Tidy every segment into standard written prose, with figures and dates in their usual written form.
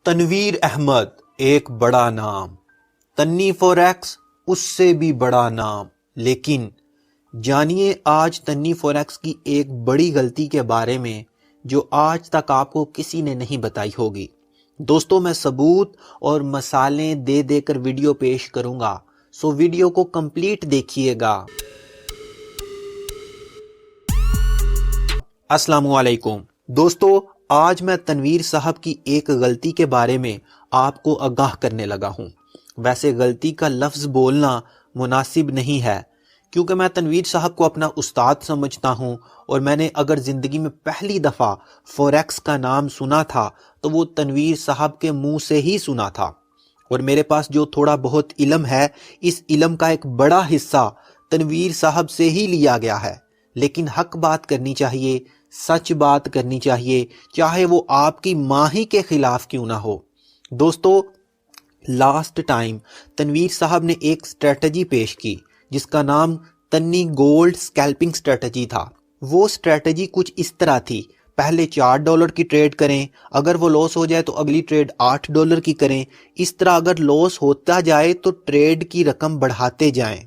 تنویر احمد ایک بڑا نام، تنی فوریکس اس سے بھی بڑا نام۔ لیکن جانیے آج تنی فوریکس کی ایک بڑی غلطی کے بارے میں جو آج تک آپ کو کسی نے نہیں بتائی ہوگی۔ دوستو میں ثبوت اور مثالیں دے دے کر ویڈیو پیش کروں گا، سو ویڈیو کو کمپلیٹ دیکھیے گا۔ السلام علیکم دوستو، آج میں تنویر صاحب کی ایک غلطی کے بارے میں آپ کو آگاہ کرنے لگا ہوں۔ ویسے غلطی کا لفظ بولنا مناسب نہیں ہے، کیونکہ میں تنویر صاحب کو اپنا استاد سمجھتا ہوں، اور میں نے اگر زندگی میں پہلی دفعہ فوریکس کا نام سنا تھا تو وہ تنویر صاحب کے منہ سے ہی سنا تھا، اور میرے پاس جو تھوڑا بہت علم ہے اس علم کا ایک بڑا حصہ تنویر صاحب سے ہی لیا گیا ہے۔ لیکن حق بات کرنی چاہیے، سچ بات کرنی چاہیے، چاہے وہ آپ کی ماں ہی کے خلاف کیوں نہ ہو۔ دوستو لاسٹ ٹائم تنویر صاحب نے ایک اسٹریٹجی پیش کی جس کا نام تنی گولڈ سکیلپنگ اسٹریٹجی تھا۔ وہ اسٹریٹجی کچھ اس طرح تھی، پہلے $4 کی ٹریڈ کریں، اگر وہ لاس ہو جائے تو اگلی ٹریڈ $8 کی کریں، اس طرح اگر لاس ہوتا جائے تو ٹریڈ کی رقم بڑھاتے جائیں۔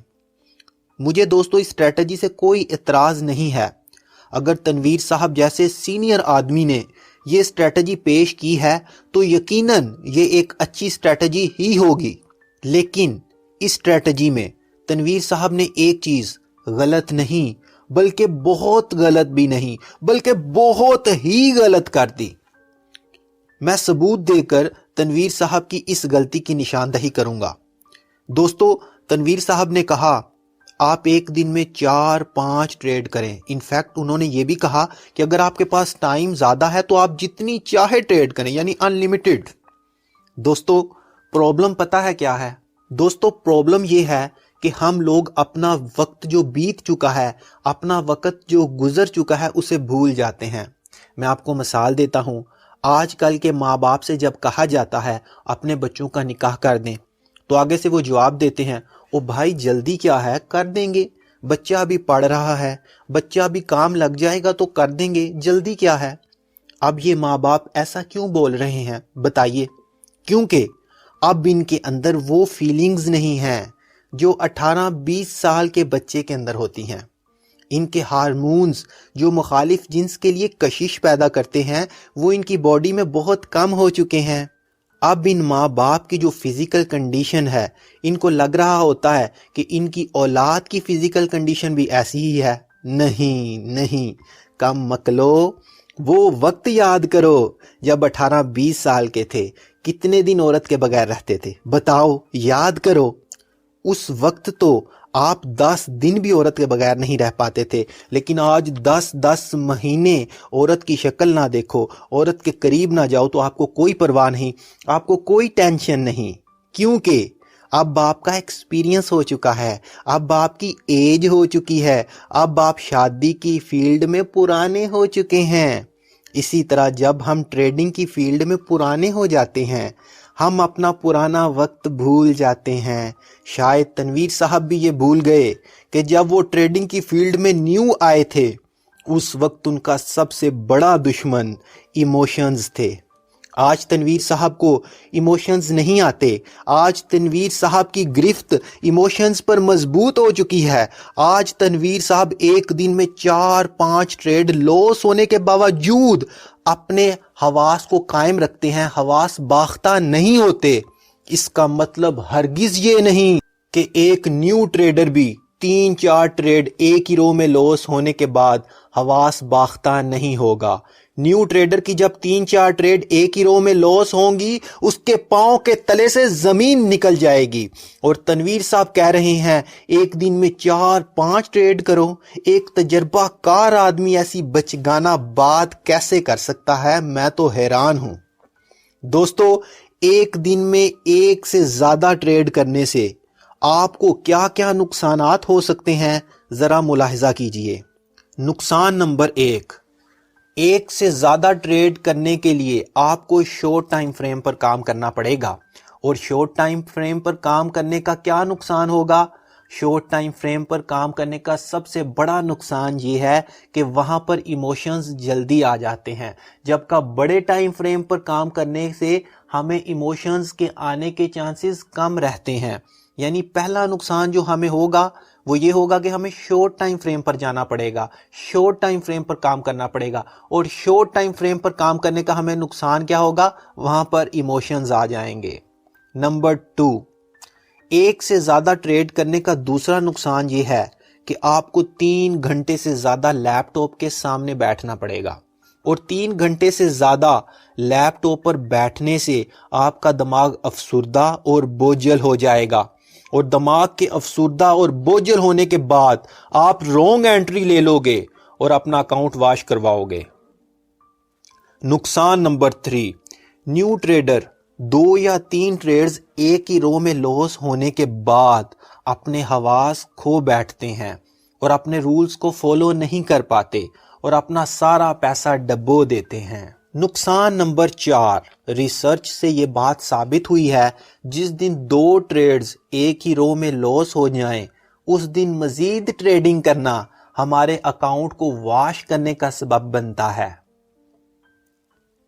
مجھے دوستو اس اسٹریٹجی سے کوئی اعتراض نہیں ہے، اگر تنویر صاحب جیسے سینئر آدمی نے یہ اسٹریٹجی پیش کی ہے تو یقیناً یہ ایک اچھی اسٹریٹجی ہی ہوگی۔ لیکن اس اسٹریٹجی میں تنویر صاحب نے ایک چیز غلط نہیں بلکہ بہت غلط بھی نہیں بلکہ بہت ہی غلط کر دی۔ میں ثبوت دے کر تنویر صاحب کی اس غلطی کی نشاندہی کروں گا۔ دوستو تنویر صاحب نے کہا آپ ایک دن میں 4-5 ٹریڈ کریں۔ انفیکٹ انہوں نے یہ بھی کہا کہ اگر آپ کے پاس ٹائم زیادہ ہے تو آپ جتنی چاہے ٹریڈ کریں، یعنی انلیمیٹڈ۔ دوستو پرابلم پتہ ہے کیا ہے؟ دوستو پرابلم یہ ہے کہ ہم لوگ اپنا وقت جو بیت چکا ہے، اپنا وقت جو گزر چکا ہے اسے بھول جاتے ہیں۔ میں آپ کو مثال دیتا ہوں، آج کل کے ماں باپ سے جب کہا جاتا ہے اپنے بچوں کا نکاح کر دیں تو آگے سے وہ جواب دیتے ہیں او بھائی جلدی کیا ہے، کر دیں گے، بچہ ابھی پڑھ رہا ہے، بچہ ابھی کام لگ جائے گا تو کر دیں گے، جلدی کیا ہے۔ اب یہ ماں باپ ایسا کیوں بول رہے ہیں بتائیے؟ کیونکہ اب ان کے اندر وہ فیلنگز نہیں ہیں جو 18-20 سال کے بچے کے اندر ہوتی ہیں۔ ان کے ہارمونز جو مخالف جنس کے لیے کشش پیدا کرتے ہیں وہ ان کی باڈی میں بہت کم ہو چکے ہیں۔ اب ان ماں باپ کی جو فزیکل کنڈیشن ہے، ان کو لگ رہا ہوتا ہے کہ ان کی اولاد کی فزیکل کنڈیشن بھی ایسی ہی ہے۔ نہیں، کم مکلو، وہ وقت یاد کرو جب 18-20 سال کے تھے، کتنے دن عورت کے بغیر رہتے تھے بتاؤ، یاد کرو۔ اس وقت تو آپ 10 دن بھی عورت کے بغیر نہیں رہ پاتے تھے، لیکن آج 10 مہینے عورت کی شکل نہ دیکھو، عورت کے قریب نہ جاؤ تو آپ کو کوئی پرواہ نہیں، آپ کو کوئی ٹینشن نہیں، کیونکہ اب آپ کا ایکسپیرینس ہو چکا ہے، اب آپ کی ایج ہو چکی ہے، اب آپ شادی کی فیلڈ میں پرانے ہو چکے ہیں۔ اسی طرح جب ہم ٹریڈنگ کی فیلڈ میں پرانے ہو جاتے ہیں ہم اپنا پرانا وقت بھول جاتے ہیں۔ شاید تنویر صاحب بھی یہ بھول گئے کہ جب وہ ٹریڈنگ کی فیلڈ میں نیو آئے تھے اس وقت ان کا سب سے بڑا دشمن ایموشنز تھے۔ آج تنویر صاحب کو ایموشنز نہیں آتے، آج تنویر صاحب کی گرفت ایموشنز پر مضبوط ہو چکی ہے۔ آج تنویر صاحب ایک دن میں 4-5 ٹریڈ لاس ہونے کے باوجود اپنے حواس کو قائم رکھتے ہیں، حواس باختہ نہیں ہوتے۔ اس کا مطلب ہرگز یہ نہیں کہ ایک نیو ٹریڈر بھی 3-4 ٹریڈ ایک ہی رو میں لاس ہونے کے بعد حواس باختہ نہیں ہوگا۔ نیو ٹریڈر کی جب 3-4 ٹریڈ ایک ہی رو میں لاس ہوں گی اس کے پاؤں کے تلے سے زمین نکل جائے گی، اور تنویر صاحب کہہ رہے ہیں ایک دن میں 4-5 ٹریڈ کرو۔ ایک تجربہ کار آدمی ایسی بچگانہ بات کیسے کر سکتا ہے؟ میں تو حیران ہوں۔ دوستو ایک دن میں ایک سے زیادہ ٹریڈ کرنے سے آپ کو کیا کیا نقصانات ہو سکتے ہیں ذرا ملاحظہ کیجئے۔ نقصان نمبر 1، ایک سے زیادہ ٹریڈ کرنے کے لیے آپ کو شارٹ ٹائم فریم پر کام کرنا پڑے گا، اور شارٹ ٹائم فریم پر کام کرنے کا کیا نقصان ہوگا؟ شارٹ ٹائم فریم پر کام کرنے کا سب سے بڑا نقصان یہ ہے کہ وہاں پر ایموشنز جلدی آ جاتے ہیں، جبکہ بڑے ٹائم فریم پر کام کرنے سے ہمیں ایموشنز کے آنے کے چانسز کم رہتے ہیں۔ یعنی پہلا نقصان جو ہمیں ہوگا وہ یہ ہوگا کہ ہمیں شارٹ ٹائم فریم پر جانا پڑے گا، شارٹ ٹائم فریم پر کام کرنا پڑے گا، اور شارٹ ٹائم فریم پر کام کرنے کا ہمیں نقصان کیا ہوگا؟ وہاں پر ایموشنز آ جائیں گے۔ نمبر 2، ایک سے زیادہ ٹریڈ کرنے کا دوسرا نقصان یہ ہے کہ آپ کو 3 گھنٹے سے زیادہ لیپ ٹاپ کے سامنے بیٹھنا پڑے گا، اور 3 گھنٹے سے زیادہ لیپ ٹاپ پر بیٹھنے سے آپ کا دماغ افسردہ اور بوجھل ہو جائے گا، اور دماغ کے افسردہ اور بوجھل ہونے کے بعد آپ رونگ انٹری لے لو گے اور اپنا اکاؤنٹ واش کرواؤ گے۔ نقصان نمبر 3، نیو ٹریڈر 2 یا 3 ٹریڈز ایک ہی رو میں لاس ہونے کے بعد اپنے حواس کھو بیٹھتے ہیں اور اپنے رولز کو فالو نہیں کر پاتے اور اپنا سارا پیسہ ڈبو دیتے ہیں۔ نقصان نمبر 4، ریسرچ سے یہ بات ثابت ہوئی ہے جس دن 2 ٹریڈز ایک ہی رو میں لاس ہو جائیں اس دن مزید ٹریڈنگ کرنا ہمارے اکاؤنٹ کو واش کرنے کا سبب بنتا ہے۔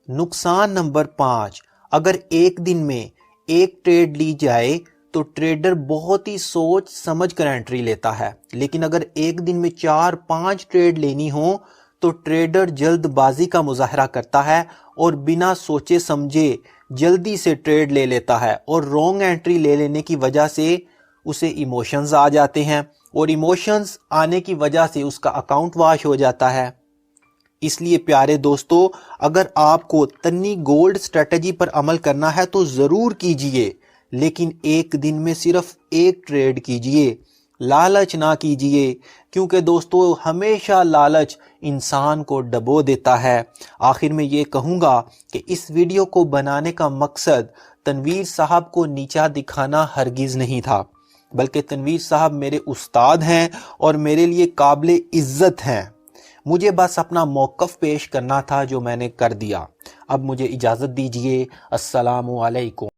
نقصان نمبر 5، اگر ایک دن میں ایک ٹریڈ لی جائے تو ٹریڈر بہت ہی سوچ سمجھ کر انٹری لیتا ہے، لیکن اگر ایک دن میں 4-5 ٹریڈ لینی ہو تو ٹریڈر جلد بازی کا مظاہرہ کرتا ہے اور بنا سوچے سمجھے جلدی سے ٹریڈ لے لیتا ہے، اور رونگ انٹری لے لینے کی وجہ سے اسے ایموشنز آ جاتے ہیں، اور ایموشنز آنے کی وجہ سے اس کا اکاؤنٹ واش ہو جاتا ہے۔ اس لیے پیارے دوستو، اگر آپ کو تنی گولڈ اسٹریٹجی پر عمل کرنا ہے تو ضرور کیجئے، لیکن ایک دن میں صرف ایک ٹریڈ کیجئے، لالچ نہ کیجئے، کیونکہ دوستو ہمیشہ لالچ انسان کو ڈبو دیتا ہے۔ آخر میں یہ کہوں گا کہ اس ویڈیو کو بنانے کا مقصد تنویر صاحب کو نیچا دکھانا ہرگز نہیں تھا، بلکہ تنویر صاحب میرے استاد ہیں اور میرے لیے قابل عزت ہیں۔ مجھے بس اپنا موقف پیش کرنا تھا جو میں نے کر دیا۔ اب مجھے اجازت دیجیے۔ السلام علیکم۔